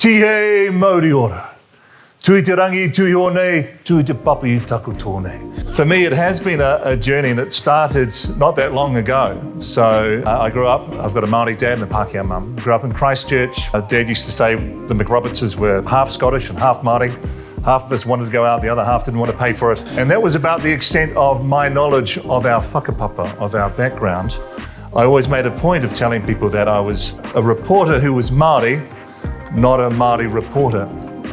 Tihe Māori ora. Tui te rangi, tui honei, tui te papi taku tōnei. For me, it has been a journey, and it started not that long ago. So I grew up, I've got a Māori dad and a Pākehā mum. Grew up in Christchurch. Dad used to say the McRobertses were half Scottish and half Māori. Half of us wanted to go out, the other half didn't want to pay for it. And that was about the extent of my knowledge of our whakapapa, of our background. I always made a point of telling people that I was a reporter who was Māori, not a Māori reporter.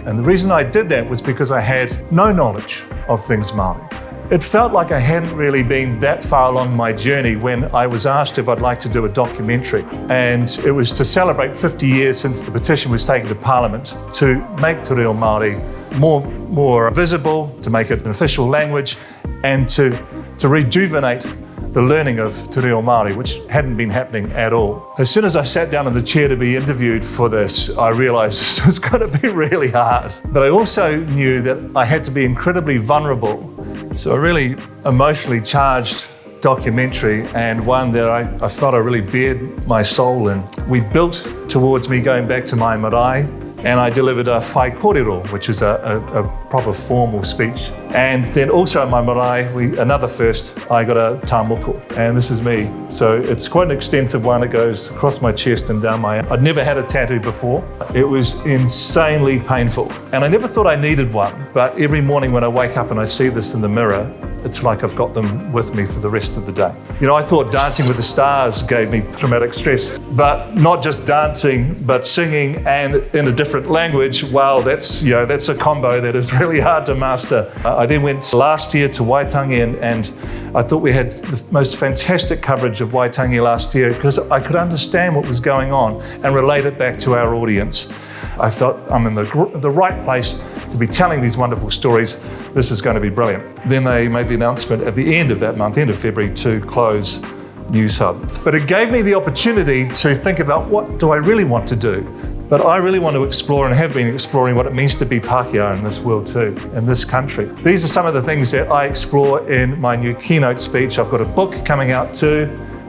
And the reason I did that was because I had no knowledge of things Māori. It felt like I hadn't really been that far along my journey when I was asked if I'd like to do a documentary. And it was to celebrate 50 years since the petition was taken to Parliament to make Te Reo Māori more visible, to make it an official language, and to rejuvenate the learning of Te Reo Māori, which hadn't been happening at all. As soon as I sat down in the chair to be interviewed for this, I realised this was going to be really hard. But I also knew that I had to be incredibly vulnerable. So a really emotionally charged documentary, and one that I felt I really bared my soul in. We built towards me going back to my marae, and I delivered a whaikōrero, which is a proper formal speech. And then also in my marae, another first, I got a tāmoko, and this is me. So it's quite an extensive one. It goes across my chest and down my arm. I'd never had a tattoo before. It was insanely painful. And I never thought I needed one, but every morning when I wake up and I see this in the mirror, it's like I've got them with me for the rest of the day. You know, I thought Dancing with the Stars gave me traumatic stress, but not just dancing, but singing and in a different language. Wow, that's a combo that is really hard to master. I then went last year to Waitangi, and I thought we had the most fantastic coverage of Waitangi last year because I could understand what was going on and relate it back to our audience. I felt I'm in the right place to be telling these wonderful stories. This is going to be brilliant. Then they made the announcement at the end of that month, end of February, to close News Hub. But it gave me the opportunity to think about, what do I really want to do? But I really want to explore, and have been exploring, what it means to be Pākehā in this world too, in this country. These are some of the things that I explore in my new keynote speech. I've got a book coming out too,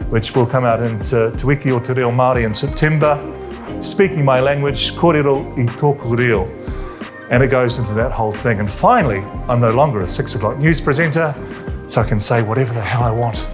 which will come out into Te Wiki o Te Reo Māori in September. Speaking my language, kōrero I tōku reo. And it goes into that whole thing. And finally, I'm no longer a 6 o'clock news presenter, so I can say whatever the hell I want.